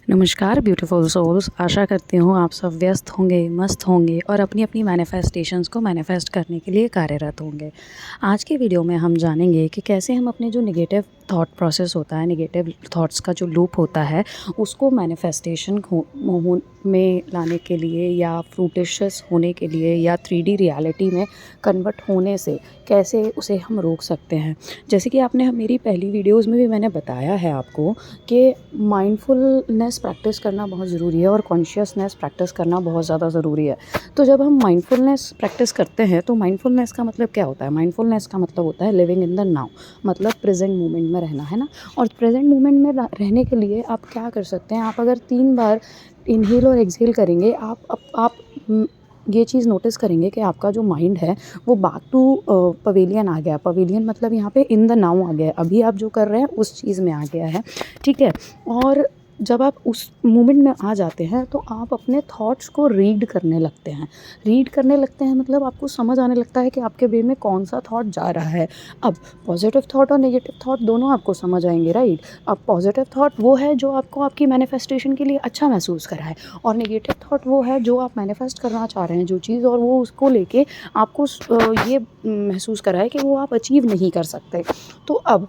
नमस्कार beautiful souls, आशा करती हूँ आप सब व्यस्त होंगे, मस्त होंगे और अपनी अपनी मैनिफेस्टेशंस को मैनिफेस्ट करने के लिए कार्यरत होंगे। आज के वीडियो में हम जानेंगे कि कैसे हम अपने जो नेगेटिव थॉट प्रोसेस होता है, नेगेटिव थॉट्स का जो लूप होता है, उसको मैनिफेस्टेशन में लाने के लिए या फ्रूटिशियस होने के लिए या 3D रियलिटी में कन्वर्ट होने से कैसे उसे हम रोक सकते हैं। जैसे कि आपने मेरी पहली वीडियोज़ में भी मैंने बताया है आपको कि माइंडफुलनेस प्रैक्टिस करना बहुत ज़रूरी है और कॉन्शियसनेस प्रैक्टिस करना बहुत ज़्यादा ज़रूरी है। तो जब हम माइंडफुलनेस प्रैक्टिस करते हैं तो माइंडफुलनेस का मतलब क्या होता है? माइंडफुलनेस का मतलब होता है लिविंग इन द नाउ, मतलब प्रेजेंट मोमेंट में रहना, है ना। और प्रेजेंट मोमेंट में रहने के लिए आप क्या कर सकते हैं, आप अगर 3 बार इनहेल और एक्सहेल करेंगे, ये चीज़ नोटिस करेंगे कि आपका जो माइंड है वो बैक टू पवेलियन आ गया। पवेलियन मतलब यहाँ पे इन द नाउ आ गया है, अभी आप जो कर रहे हैं उस चीज़ में आ गया है, ठीक है। और जब आप उस मोमेंट में आ जाते हैं तो आप अपने थॉट्स को रीड करने लगते हैं। रीड करने लगते हैं मतलब आपको समझ आने लगता है कि आपके ब्रेन में कौन सा थॉट जा रहा है। अब पॉजिटिव थॉट और नेगेटिव थॉट दोनों आपको समझ आएंगे, राइट। अब पॉजिटिव थॉट वो है जो आपको आपकी मैनिफेस्टेशन के लिए अच्छा महसूस कराए, और नेगेटिव थॉट वो है जो आप मैनिफेस्ट करना चाह रहे हैं जो चीज़, और वो उसको लेके आपको ये महसूस कराए कि वो आप अचीव नहीं कर सकते। तो अब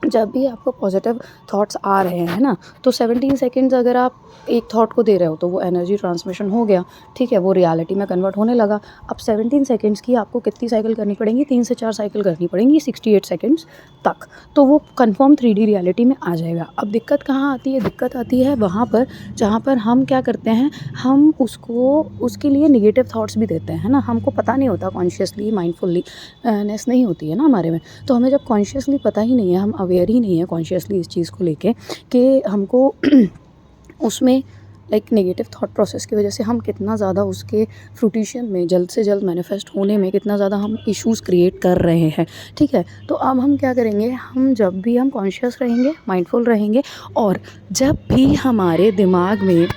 जब भी आपको पॉजिटिव थॉट्स आ रहे हैं ना, तो 17 सेकंड्स अगर आप एक थॉट को दे रहे हो तो वो एनर्जी ट्रांसमिशन हो गया, ठीक है, वो रियलिटी में कन्वर्ट होने लगा। अब 17 सेकंड्स की आपको कितनी साइकिल करनी पड़ेंगी? 3 से 4 साइकिल करनी पड़ेंगी 68 सेकंड्स तक, तो वो कंफर्म 3D रियलिटी में आ जाएगा। अब दिक्कत कहाँ आती है? दिक्कत आती है वहाँ पर जहाँ पर हम क्या करते हैं, हम उसके लिए निगेटिव थॉट्स भी देते हैं, है ना। हमको पता नहीं होता, कॉन्शियसली माइंडफुलली नेस नहीं होती है ना हमारे में। तो हमें जब कॉन्शियसली पता ही नहीं है, हम अवेयर ही नहीं है कॉन्शियसली इस चीज़ को लेके कि हमको उसमें लाइक नेगेटिव थॉट प्रोसेस की वजह से हम कितना ज़्यादा उसके फ्रूटिशन में जल्द से जल्द मैनिफेस्ट होने में कितना ज़्यादा हम इश्यूज़ क्रिएट कर रहे हैं, ठीक है। तो अब हम क्या करेंगे, हम जब भी हम कॉन्शियस रहेंगे, माइंडफुल रहेंगे, और जब भी हमारे दिमाग में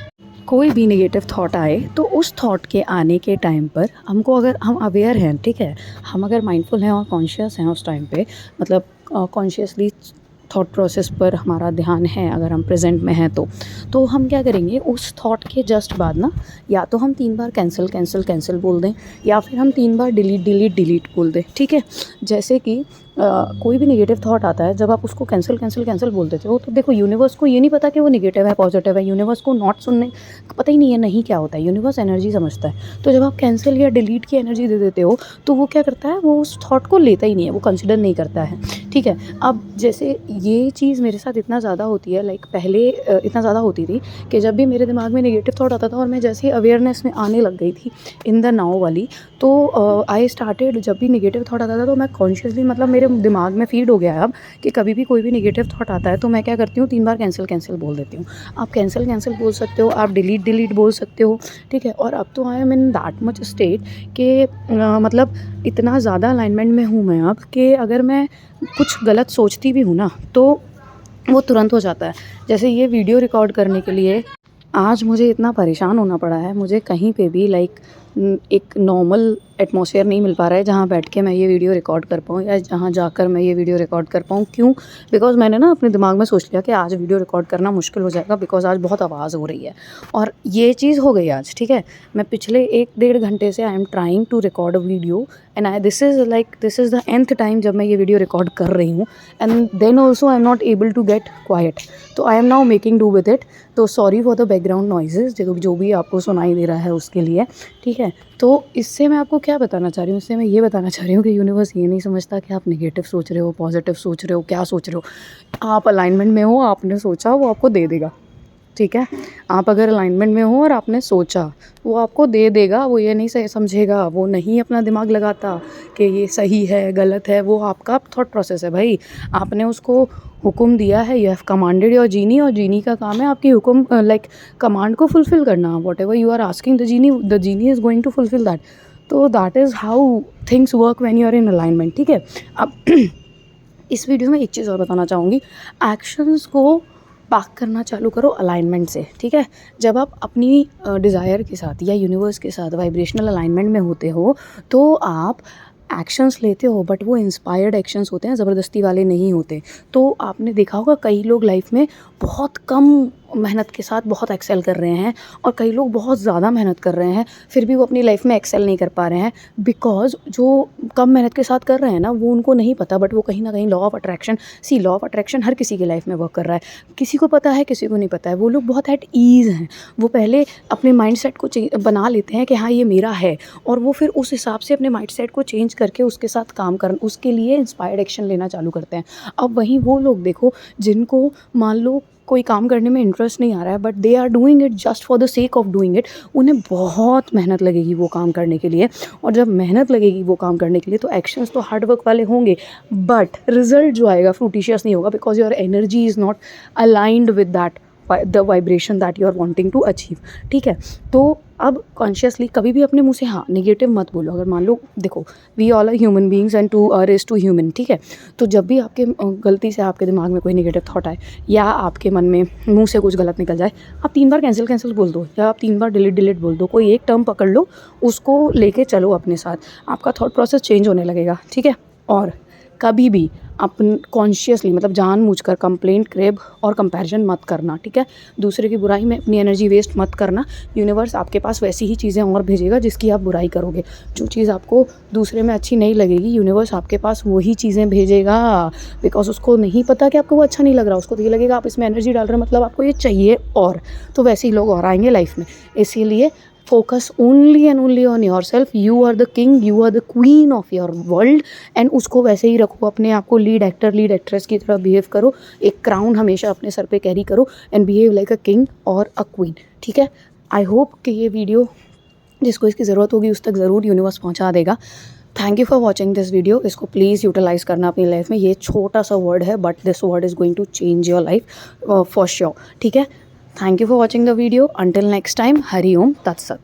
कोई भी नेगेटिव थॉट आए तो उस थॉट के आने के टाइम पर हमको, अगर हम अवेयर हैं, ठीक है, हम अगर माइंडफुल हैं और कॉन्शियस हैं उस टाइम पे, मतलब कॉन्शियसली थॉट प्रोसेस पर हमारा ध्यान है, अगर हम प्रेजेंट में हैं तो हम क्या करेंगे, उस थॉट के जस्ट बाद ना, या तो हम 3 बार कैंसिल कैंसिल कैंसिल बोल दें, या फिर हम 3 बार डिलीट डिलीट डिलीट बोल दें, ठीक है। जैसे कि कोई भी नेगेटिव थॉट आता है, जब आप उसको कैंसिल कैंसिल कैंसिल बोल देते हो तो देखो, यूनिवर्स को ये नहीं पता कि वो नेगेटिव है पॉजिटिव है, यूनिवर्स को नॉट सुनने पता ही नहीं है, नहीं क्या होता है, यूनिवर्स एनर्जी समझता है। तो जब आप कैंसिल या डिलीट की एनर्जी दे देते हो तो वो क्या करता है, वो उस थॉट को लेता ही नहीं है, वो कंसिडर नहीं करता है, ठीक है। अब जैसे ये चीज़ मेरे साथ इतना ज़्यादा होती है, लाइक पहले इतना ज़्यादा होती थी कि जब भी मेरे दिमाग में नेगेटिव थॉट आता था और मैं जैसे ही अवेयरनेस में आने लग गई थी इन द नाउ वाली, तो आई स्टार्टेड, जब भी नेगेटिव थॉट आता था तो मैं कॉन्शियसली, मतलब मेरे दिमाग में फीड हो गया है अब कि कभी भी कोई भी नेगेटिव थॉट आता है तो मैं क्या करती हूँ, 3 बार कैंसिल कैंसिल बोल देती हूँ। आप कैंसिल कैंसिल बोल सकते हो, आप डिलीट डिलीट बोल सकते हो, ठीक है। और अब तो I M in that much state कि मतलब इतना ज़्यादा अलाइनमेंट में हूँ मैं अब कि अगर मैं कुछ गलत सोचती भी हूँ ना तो वो तुरंत हो जाता है। जैसे ये वीडियो रिकॉर्ड करने के लिए आज मुझे इतना परेशान होना पड़ा है, मुझे कहीं पे भी लाइक एक नॉर्मल एटमॉस्फेयर नहीं मिल पा रहा है जहाँ बैठ के मैं ये वीडियो रिकॉर्ड कर पाऊँ या जहाँ जाकर मैं ये वीडियो रिकॉर्ड कर पाऊँ। क्यों? बिकॉज़ मैंने ना अपने दिमाग में सोच लिया कि आज वीडियो रिकॉर्ड करना मुश्किल हो जाएगा, बिकॉज़ आज बहुत आवाज़ हो रही है, और ये चीज़ हो गई आज, ठीक है। मैं पिछले 1 डेढ़ घंटे से I am trying to record a video, and this is the nth time जब मैं ये वीडियो रिकॉर्ड कर रही हूँ, and then also I am not able to get quite. तो I am now making do with it. तो sorry for the background noises जो भी आपको सुनाई दे रहा है उसके लिए, ठीक है। तो इससे मैं आपको क्या बताना चाह रही हूँ, इससे मैं ये बताना चाह रही हूँ कि यूनिवर्स ये नहीं समझता कि आप नेगेटिव सोच रहे हो, पॉजिटिव सोच रहे हो, क्या सोच रहे हो। आप अलाइनमेंट में हो, आपने सोचा, वो आपको दे देगा, ठीक है। आप अगर अलाइनमेंट में हो और आपने सोचा, वो आपको दे देगा। वो ये नहीं सही समझेगा, वो नहीं अपना दिमाग लगाता कि ये सही है गलत है, वो आपका थॉट प्रोसेस है भाई। आपने उसको हुक्म दिया है, you have commanded your genie, और जीनी का काम है आपकी हुक्म लाइक कमांड को फुलफ़िल करना। Whatever you are asking the genie is going to fulfil that. तो that is how things work when you are in alignment, ठीक है। अब इस वीडियो में एक चीज़ और बताना चाहूँगी, एक्शंस को पैक करना चालू करो अलाइनमेंट से, ठीक है। जब आप अपनी डिज़ायर के साथ या यूनिवर्स के साथ वाइब्रेशनल अलाइनमेंट में होते हो तो आप एक्शंस लेते हो बट वो इंस्पायर्ड एक्शंस होते हैं, ज़बरदस्ती वाले नहीं होते। तो आपने देखा होगा कई लोग लाइफ में बहुत कम मेहनत के साथ बहुत एक्सेल कर रहे हैं और कई लोग बहुत ज़्यादा मेहनत कर रहे हैं फिर भी वो अपनी लाइफ में एक्सेल नहीं कर पा रहे हैं, बिकॉज जो कम मेहनत के साथ कर रहे हैं ना वो उनको नहीं पता, बट वो कहीं ना कहीं law of attraction, law of attraction हर किसी की लाइफ में वर्क कर रहा है। किसी को पता है, किसी को नहीं पता है। वो लोग बहुत एट ईज़ हैं, वो पहले अपने माइंड सेट को बना लेते हैं कि हाँ ये मेरा है, और वो फिर उस हिसाब से अपने माइंड सेट को चेंज करके उसके साथ काम कर, उसके लिए इंस्पायर्ड एक्शन लेना चालू करते हैं। अब वहीं वो लोग देखो जिनको मान लो कोई काम करने में इंटरेस्ट नहीं आ रहा है but they are doing it just for the sake of doing it, उन्हें बहुत मेहनत लगेगी वो काम करने के लिए, और जब मेहनत लगेगी वो काम करने के लिए तो एक्शंस तो हार्ड वर्क वाले होंगे बट रिजल्ट जो आएगा फ्रूटिशियस नहीं होगा, because your energy is not aligned with that the vibration that you are wanting to achieve. ठीक है, तो अब कॉन्शियसली कभी भी अपने मुंह से हाँ नेगेटिव मत बोलो। अगर मान लो देखो we all are human beings and to is to human, ठीक है, तो जब भी आपके गलती से आपके दिमाग में कोई नेगेटिव थॉट आए या आपके मन में मुंह से कुछ गलत निकल जाए, आप 3 बार कैंसिल बोल दो या आप 3 बार डिलीट बोल दो, कोई एक टर्म पकड़ लो, उसको लेके चलो अपने साथ, आपका थॉट प्रोसेस चेंज होने लगेगा। ठीक है, और कभी भी अपन कॉन्शियसली मतलब जानबूझकर कंप्लेंट, क्रेब और कंपैरिजन मत करना। ठीक है, दूसरे की बुराई में अपनी एनर्जी वेस्ट मत करना। यूनिवर्स आपके पास वैसी ही चीज़ें और भेजेगा जिसकी आप बुराई करोगे। जो चीज़ आपको दूसरे में अच्छी नहीं लगेगी यूनिवर्स आपके पास वही चीज़ें भेजेगा, बिकॉज उसको नहीं पता कि आपको वो अच्छा नहीं लग रहा, उसको तो ये लगेगा आप इसमें एनर्जी डाल रहे हैं मतलब आपको ये चाहिए, और तो वैसे ही लोग और आएंगे लाइफ में। इसीलिए focus only and only on yourself. You are the king, you are the queen of your world, and उसको वैसे ही रखो। अपने आप को लीड एक्टर, लीड एक्ट्रेस की तरह बिहेव करो, एक क्राउन हमेशा अपने सर पे कैरी करो and behave like a king और अ क्वीन। ठीक है, आई होप कि ये वीडियो जिसको इसकी ज़रूरत होगी उस तक ज़रूर यूनिवर्स पहुंचा देगा। Thank you for watching this video. इसको प्लीज़ यूटिलाइज़ करना अपनी लाइफ में। ये छोटा सा वर्ड है but this word is going to change your life for sure. ठीक है, thank you for watching the video. Until next time, हरि ओम तत्सत।